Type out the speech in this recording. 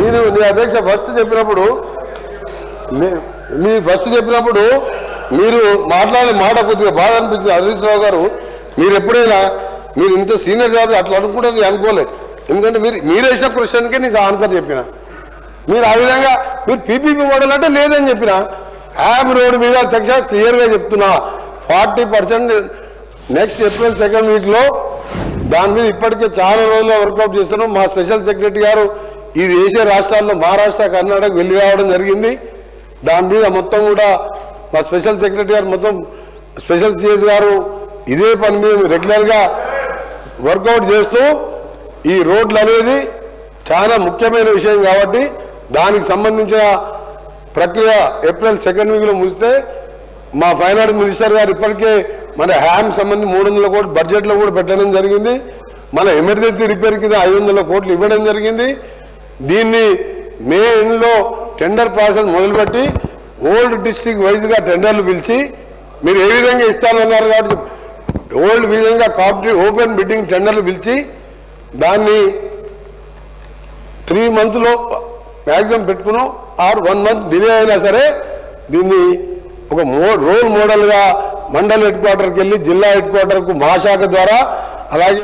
నేను నీ అధ్యక్ష ఫస్ట్ చెప్పినప్పుడు మీరు మాట్లాడే మాట కొద్దిగా బాధ అనిపించింది. హరీష్ రావు గారు, మీరు ఎప్పుడైనా మీరు ఇంత సీనియర్ జాబ్ అట్లా అనుకుంటే నేను అనుకోలేదు. ఎందుకంటే మీరు వేసిన క్వశ్చన్కే నేను ఆన్సర్ చెప్పిన. మీరు ఆ విధంగా మీరు పీపీపీ మోడల్ అంటే లేదని చెప్పిన. యాప్ రోడ్ మీద అధ్యక్ష క్లియర్గా చెప్తున్నా, 40% నెక్స్ట్ ఏప్రిల్ 2nd వీక్లో దాని మీద ఇప్పటికే చాలా రోజులు వర్కౌట్ చేస్తున్నాం. మా స్పెషల్ సెక్రటరీ గారు ఈ దేశీయ రాష్ట్రాల్లో మహారాష్ట్ర, కర్ణాటక వెళ్ళి రావడం జరిగింది. దాని మీద మొత్తం కూడా మా స్పెషల్ సెక్రటరీ గారు, మొత్తం స్పెషల్ సిఎస్ గారు ఇదే పని మీద రెగ్యులర్గా వర్కౌట్ చేస్తూ ఈ రోడ్లు అనేది చాలా ముఖ్యమైన విషయం కాబట్టి దానికి సంబంధించిన ప్రక్రియ ఏప్రిల్ 2nd వీక్లో ముగిస్తే మా ఫైనాన్స్ మినిస్టర్ గారు ఇప్పటికే మన హ్యామ్ సంబంధించి 300 కోట్లు బడ్జెట్లో కూడా పెట్టడం జరిగింది. మన ఎమర్జెన్సీ రిపేర్ కింద 500 కోట్లు ఇవ్వడం జరిగింది. దీన్ని మే ఎండ్లో టెండర్ ప్రాసెస్ మొదలుపెట్టి ఓల్డ్ డిస్ట్రిక్ట్ వైజ్గా టెండర్లు పిలిచి మీరు ఏ విధంగా ఇస్తానన్నారు కాబట్టి ఓల్డ్ విధంగా కాంపిటేటివ్ ఓపెన్ బిడ్డింగ్ టెండర్లు పిలిచి దాన్ని 3 monthsలో మ్యాక్సిమం పెట్టుకున్నాం. 1 month డిలే అయినా సరే దీన్ని ఒక రోల్ మోడల్గా మండల్ హెడ్ క్వార్టర్కి వెళ్ళి జిల్లా హెడ్ క్వార్టర్కు మహాశాఖ ద్వారా అలాగే